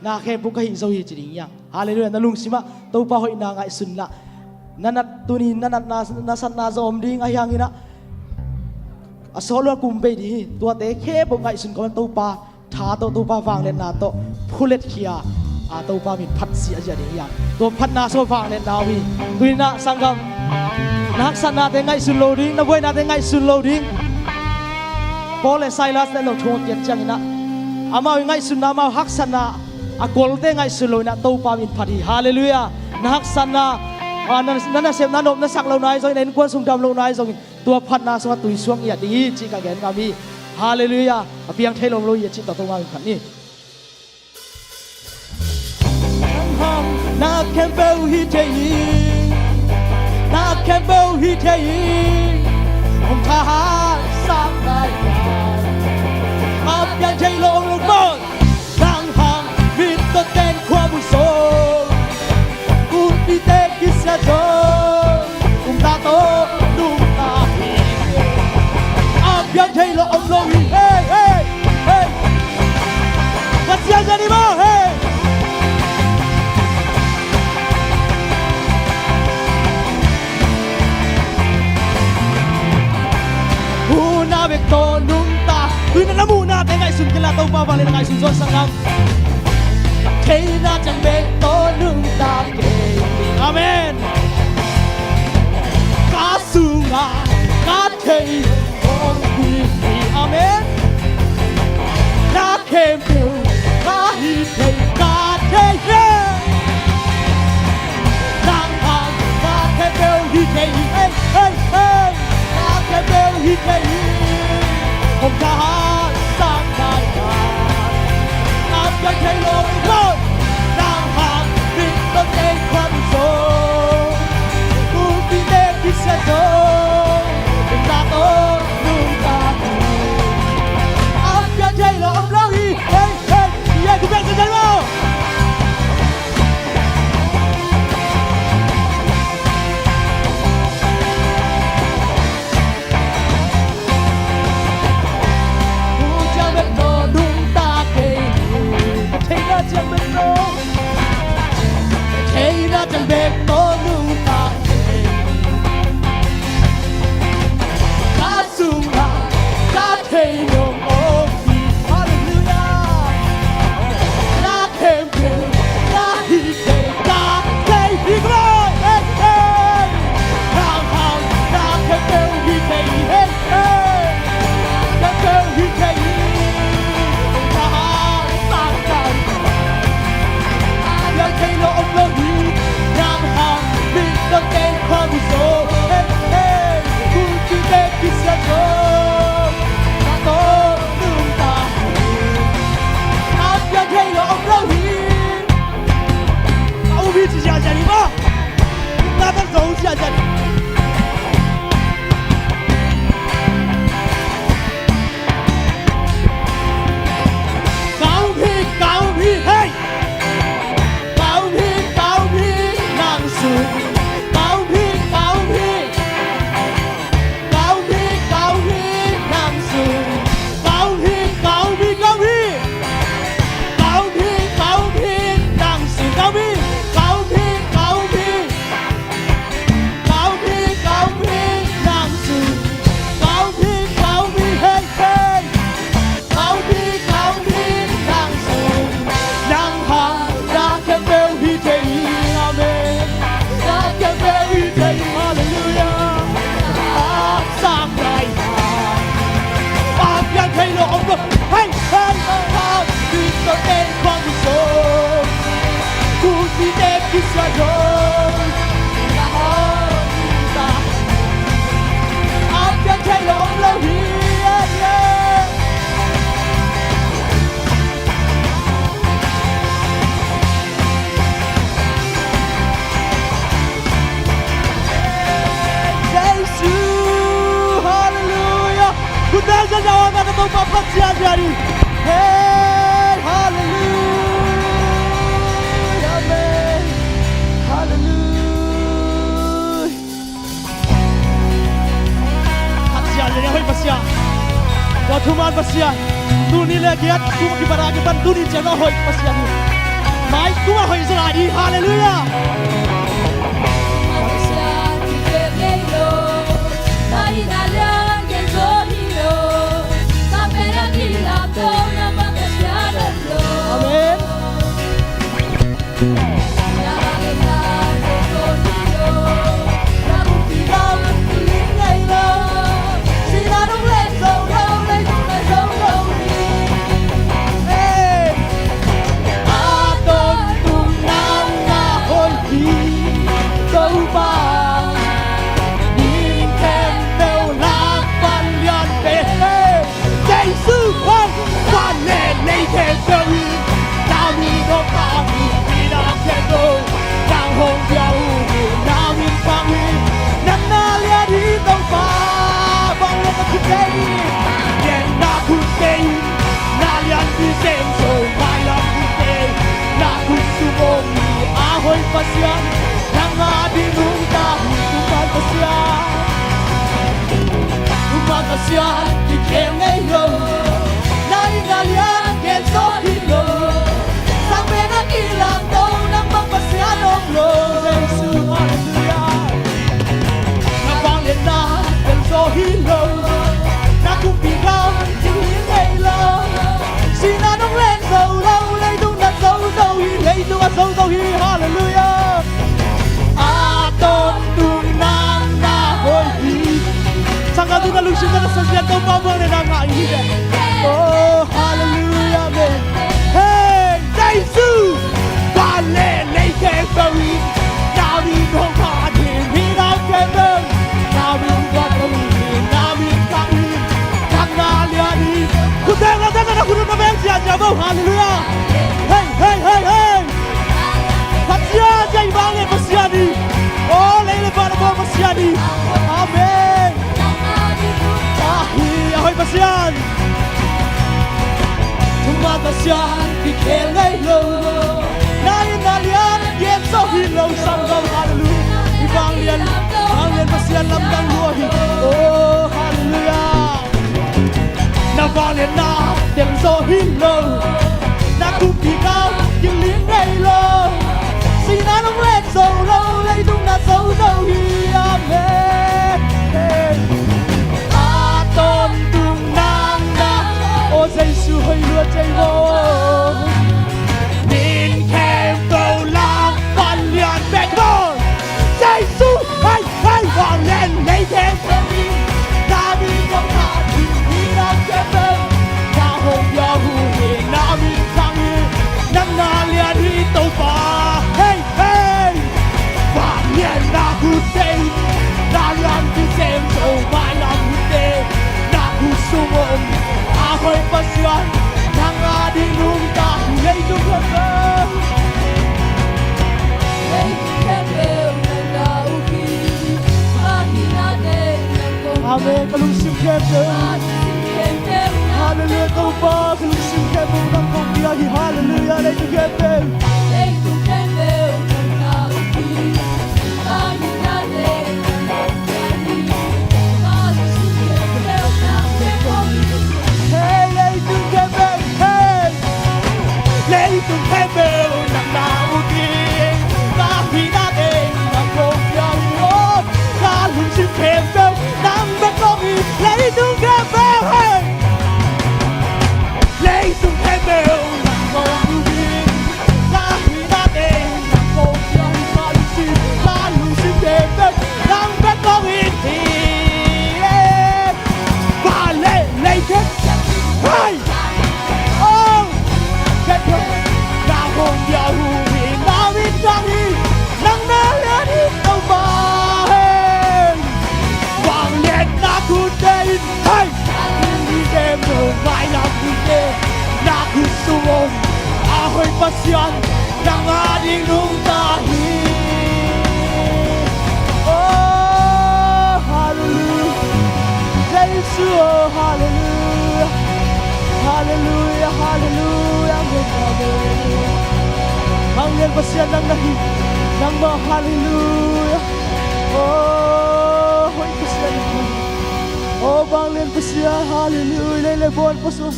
นาเข้ปุกหิโซฮิจริงยังฮาเลลูยานาลุงสิมาตัวป้าหอยนางไอสุนละนันนัดตุนีนันนัดนาสันนาโจมดิ้งไอยังอินะอโซลกุมเปดีตัวเตะเข้ปุกไอสุนก็มันตัวป้าท้าตัวป้าฟังเล่นนาโตผู้เล็ดเขียตัวป้ามีพัดเสียจริงยังตัวพัดนาโซฟังเล่นนาวีตุนีนาสังกัมนักสันนาเตงไอสุนโลดิ้งนับไว้นาเตงไอสุนโลดิ้งพอเลไซลัสเล่นลงชงเกียรจังนะอามาไงสุนนามาฮักสันนาอากอลเตงไงสุนโลนะตัวป้ามีพัดดีฮาเลลูยานักสันนานั่นเสียนั่นนบนั่นสักเราหน่อยส่งเน้นควรส่งดำเราหน่อยส่งตัวพันนาสวัสดิ์ตุยช่วงเอียดดีจีกาแกนกามีฮาเลลูยาเพียงเทลงเราเอียดจิตต่อตัวมาเป็นขันนี่นักแคมเบลฮิเทยีนักแคมเบลฮิเทยีผมทหารสักได้อาเพียงเทลงเราหน่อยดังหังมิตรเต้นความมุ่งโซ่Di te kisah jo, tato nunta. Abian jai lo om lo hey hey hey. Kasihan jadi mo hey. Una vekto nunta. Tuina na muna tengai sun kila tau pa balik tengai sun so sangam. Kay na jang vekto nunta kay. Amen. Kasunga, katei, ongki, amen. Nakembu, kahitei, katei, nanghang, nakembu, hitei, hey, hey, hey. Nakembu, hitei, omkahan, sangkayan. Abyan kayo, Lord, nanghang, bitotei, kwamso. Kisah jo, tato nunta. Apa jai lo om lagi, hey hey, ya gue bilang kerja lo. Hujan beto nunta kei, cina jang beto, cina jang beto nunta. Hey no oh hallelujah na kempe na hite na hey higro hey hey na kempe hite hey hey kempe hite na sangan yang kayo om lo hi nam ham bit the day come so hey hey kunci de kisah jo家里吗？那他走下家里。狗屁狗屁嘿，狗屁狗屁能算，狗屁狗屁，狗屁狗屁能算，狗屁狗屁狗屁，狗屁狗屁能算狗屁。Kisah jo, kita, apa yang long lo hiya. Yesus, haleluya. Kita jawab kata Bapak siang-siang. Hey, haleluya. Jadi apa pasya? Kau cuma pasya. Tu ni lagi at, tu mungkin barang kita tu ni jangan apa pasya ni. cũng mà hồi giờ lại đi hallelujah pasyan ng ating tahi umagasyan ikem ngayon naingalyan ken so hilo sang penakilang daw ng magpasyanong lo Jesus hallelujah nabangin na ken so hilo nakumpigaw tingin ngayon sinanong len so lâu lấy đúng là dấu dấu hi lấy đúng là dấu dấu hi hallelujah Sangat tu lalu sudah sesuatu kau bawa dengan ngai deh. Oh hallelujah amen. Hey Jesus, balik lagi kami. Nabi kau di hidup kami. Nabi kami. Jangan lihat. Kuda aku nak berjalan jauh. Hallelujah. Hey. Pasien jadi bangun pasien ni. Oh lele pada bawa pasien ni. Amen. Ahoy pasyan tumatasyan ikel ngayon nainalian yen so hilaw sanggaw hallelujah ibangyan pasyan lamang luhi oh hallelujah nabangyan na yen so hilaw nakumpigaw yung lingaylo sinanong len so low lay dung na so hi amen Giêsu hơi lừa chạy vô nhìn kèm cầu lạc văn liền bẹt vô Giêsu hay vang lên lấy thêm cho mình ta đi trong hạ thì đi nam kèm bên ta hồn ya hu hi nam in sang hi nam na liền đi tàu phà hey vang liền na hu tê na làm đi xem tàu mai làm hu tê na hu sung Ahoy pasyan ng ating lumta Lay tumagal Lay tumagal ng nauki Mahinatin ng kong Amen, kalungsing kebe Hallelujah, ikaw ba? Kalungsing kebe ng kong biyahe Hallelujah, lay tumagal Lay tumagal ng nauki Mahinatin ng kong biyahe Kalungsing kebe ng kong Lấy tung thêm bèo nặng nào kia ta khi đã đến nặng cùng nhau ốp ta luôn xin thêm bèo nặng bên con đi lấy tung thêm bèo lấy tung thêm bèo nặng cùng kia ta khi đã đến nặng cùng nhau ta luôn xin thêm bèo nặng bên con đi và lấy thêm hai Hãy pasyan ng ating lumtahi Oh, hallelujah Jesus, oh, hallelujah Hallelujah, hallelujah Hanggang pasyan ng lahi ng mga hallelujah Oh, hoy pasyan Oh, banglen pasyan, hallelujah Lelebon, paso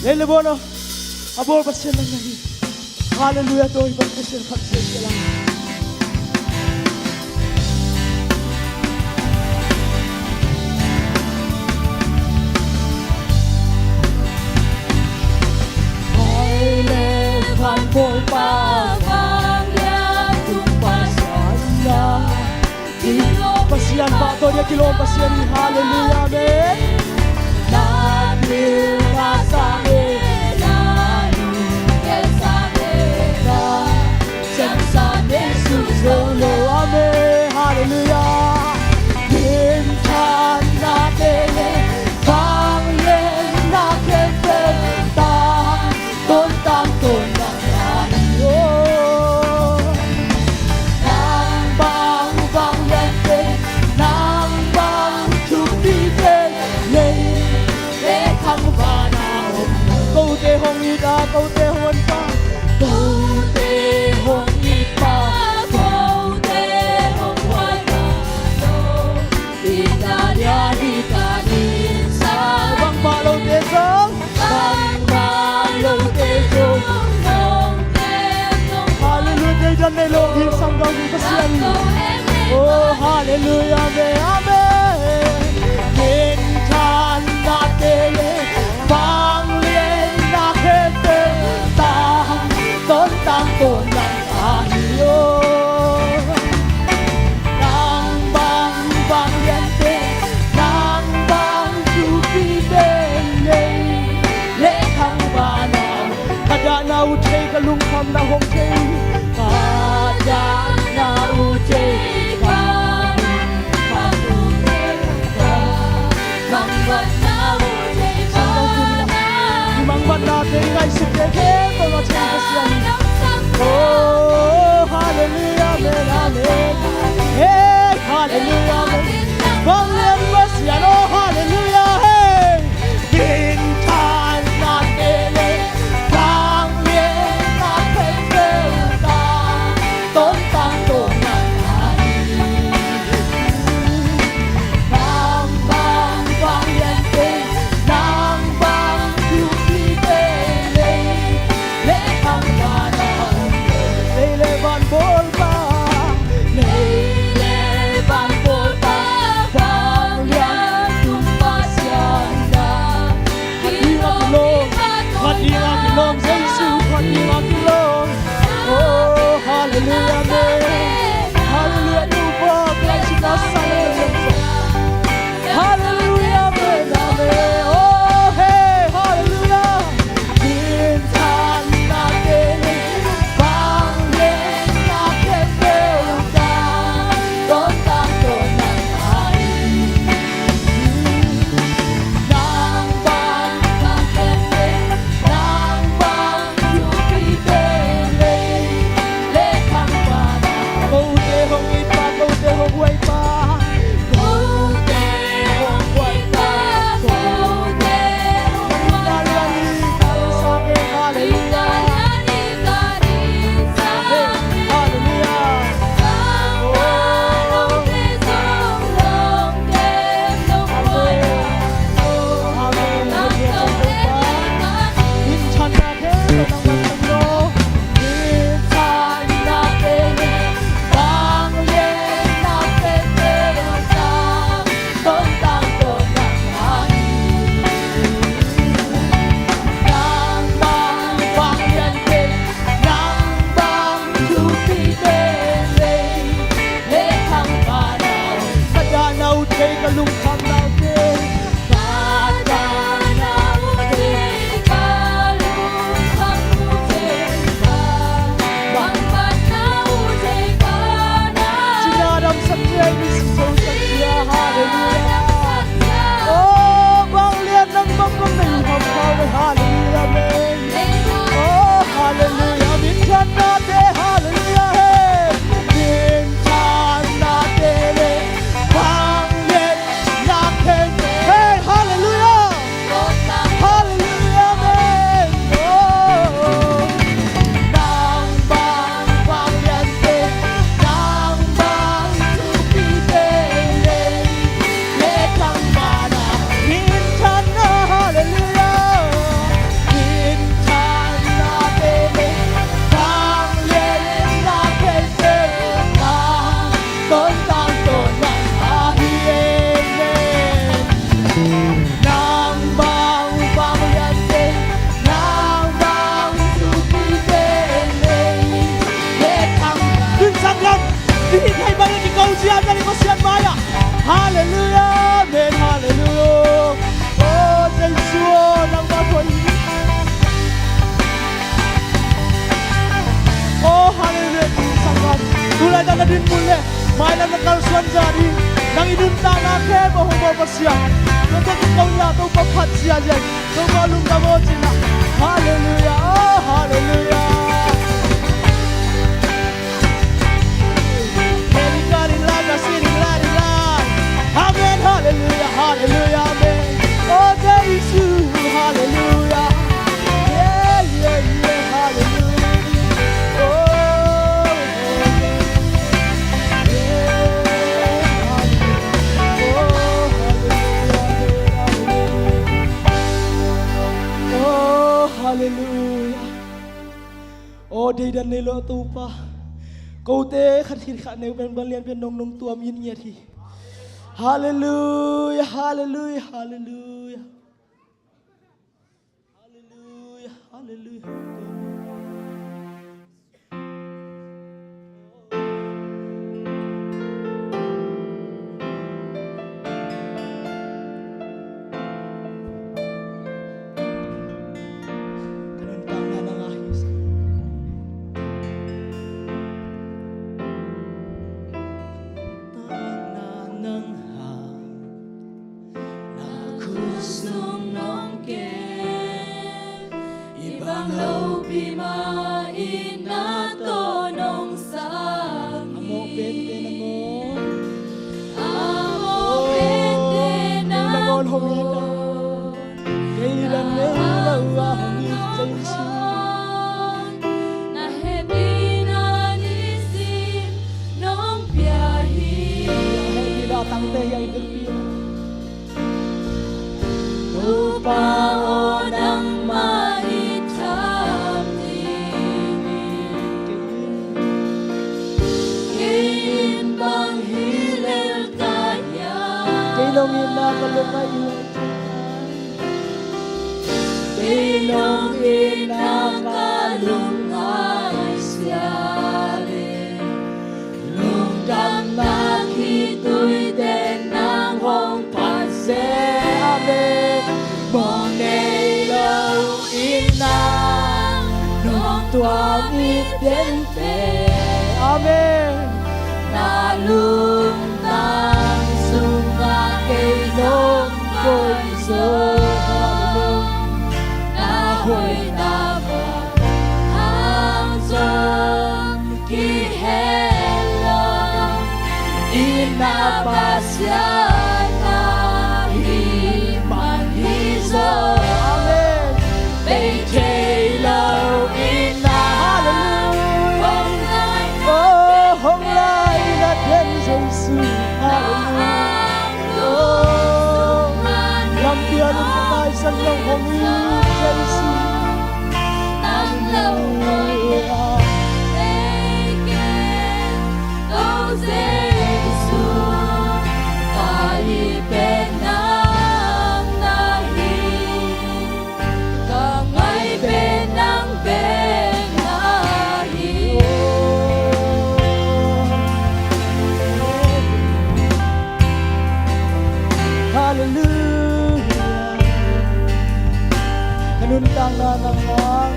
Lelebon, oh Abor pasyan ng lahi Haleluya Tuhan berkeser-keser Pasian Pak Tuhan dia kilo pasian haleluya amin Nabil kasame nanu kesame na semsane susolo amin haleluya Bintan na tele bang yen na kenten tang tontang tontang ayo nang bang bang yen nang bang chupi yen le khang ba na câu te hong ida câu te hon pa câu te hong ipa câu te hong hoi na no ida dia ita ni sa bang ba lo te song bang ba lo te song nong te nong hallelujah dan ne lo hin sang gao ni pasian oh hallelujah amen amen bin chan na tele bang lien na kete tang ton tang ton nang ahiyo nang bang bang lien te nang bang chupi ben le khang ba na kada na u thei ka lung kham na hong thei kada na u thei natin ngay sikrehin mga chikasyan oh hallelujah amen amen hey hallelujah amen bangyan masyan oh hallelujah hey bintan na tele bangyan na pepeta tontang tontang nang bang bangyan te nang bang Leile van Bolpa na na din muli. Mailan na kalsuan jadi. Nang inunta na ke bohong bawa siya. Untuk ikaw niya, ito papat siya dyan. Ito malung na mo sila. Hallelujah, oh hallelujah. Amen, hallelujah, hallelujah, amen. Oh, there is you, hallelujah. Yeah, yeah, yeah, hallelujah. Oh, yeah, oh, hallelujah. Oh, đây đàn này lo tu pa. Câu tế khát thịt khát nếu bên liên bên nông nông tuam yên nhiệt thì. Hallelujah, hallelujah, hallelujah. Hallelujah, hallelujah. Amen. Nalung tang sunga kay nong koy so na hoy tama ang son ki hello inapasya na himan hizo. Amen. Sân lòng hồng y Giê-xu Nam lâu hallelujah Câu Giê-xu Tại bên nắng nahi Cả ngày bên nắng bên nahi Hallelujah. Kanuntang na nangang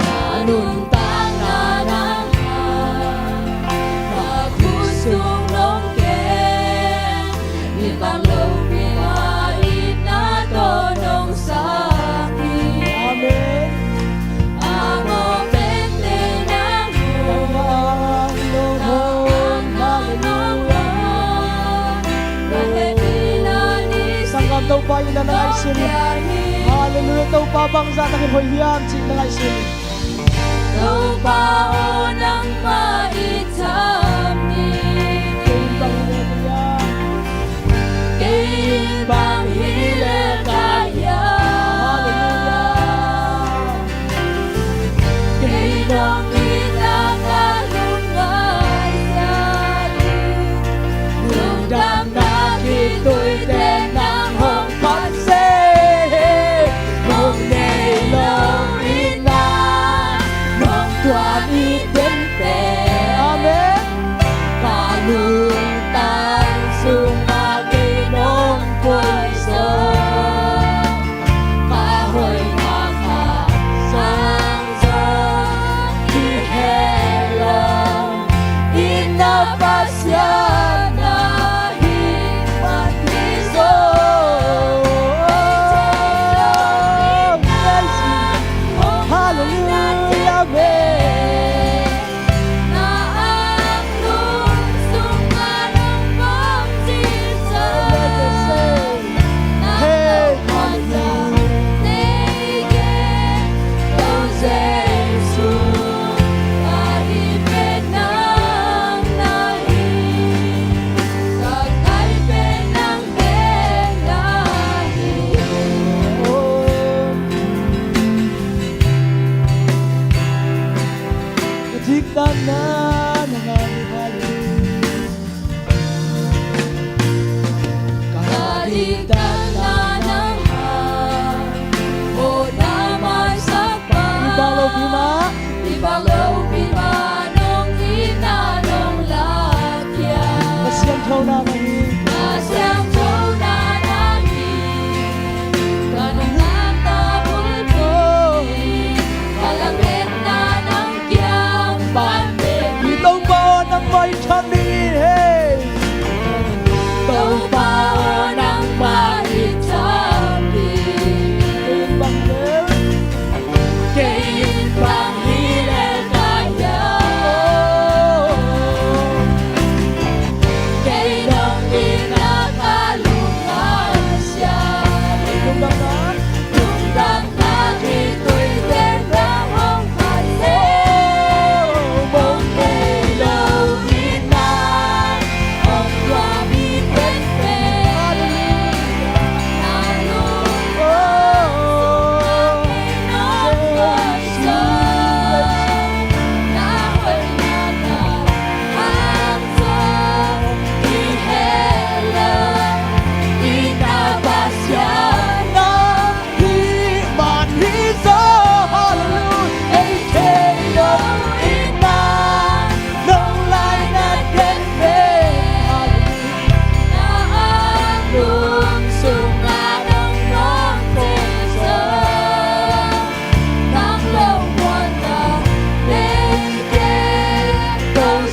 Kanuntang na nangang Magpusong longken Ibang lupingait na tonong sakit. Amen. Ang opente ng buwan Hallelujah. Kahit ilanis Sangkam daw pa yun na nangaisunod. Hallelujah, tau pa bangsa takin hoy hiam cik na ngay sun. Tau pa onang maitam ni Keimbang hilir kaya. Hallelujah. Keinong inang alungay sali Lungdam na kito'y tenang hong panse Tuhan itempe Amen. Kaluntang sumagi mong puso Kahoy makasangson Ihelo Jika na nanganghali Kahalitan na ng o damay sa Ibalaw bima Ibalaw bima nung inanong lakyan Nasiyang thaw na nangin Nasyang thaw na nangin Kanang tabul ko Kalangit na ng kiyang pandemik Itaw ba ng may tanin hey Ikaw pa o ng maitabi Kayin bang lel Kayin pang hilal kaya Kayin ang pinakalungan siya Yung gangan Tunggang nakito'y tendang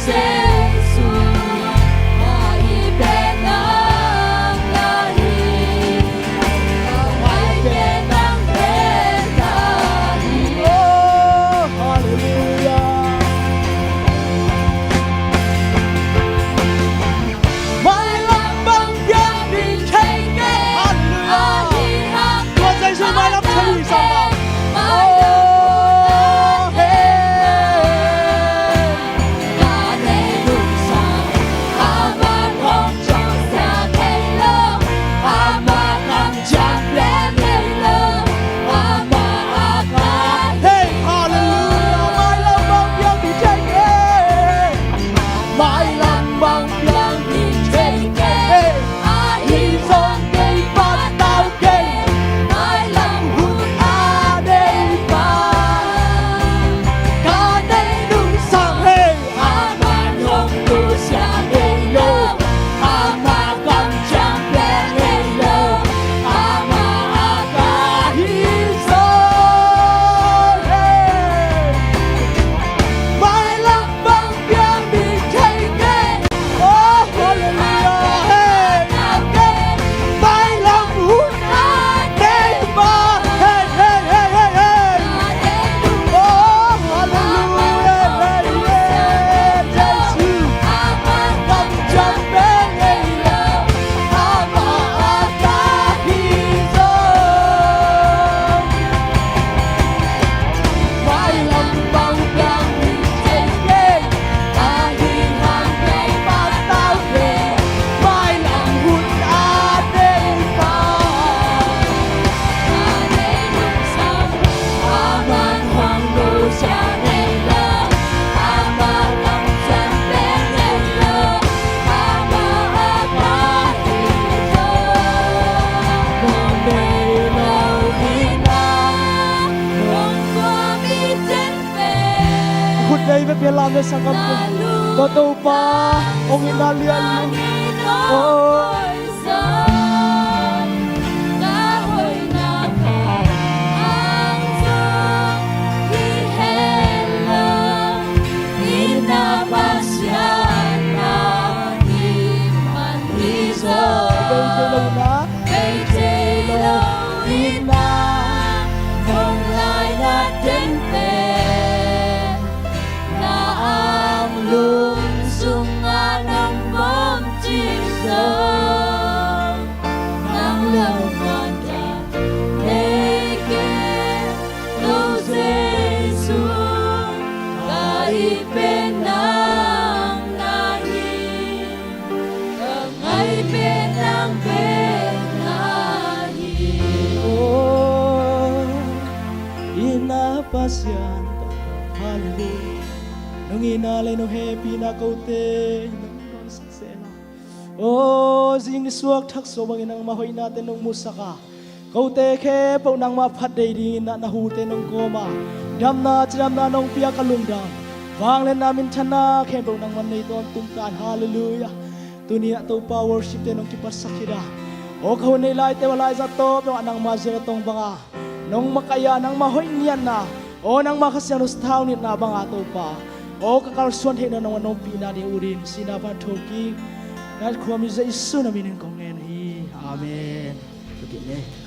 kasi Mong kailawin na Ang wamitin Day với phía làm để sang gặp có tàu pa ông Italian oh pasyan hallelujah nung ina le no happy na kaute nung non saksela o jing suak thak so bangin ang mahoy natin nung musaka kaute ke pau nang maphat dei di na nahute nung koma dam na nong pia kalungdam wang len namin thana ke pau nang man nei ton tumtan hallelujah tunia to power worship te nong kipasakira o kau nei lai te walai za to pau anang mazira tong banga nong makaya nang mahoy niyan na o nang makasyang ustaw ni na banga to pa o kakalsuan he na nong anong pina di urin sinapan toki na kuami za isu na minin kong hi amen begini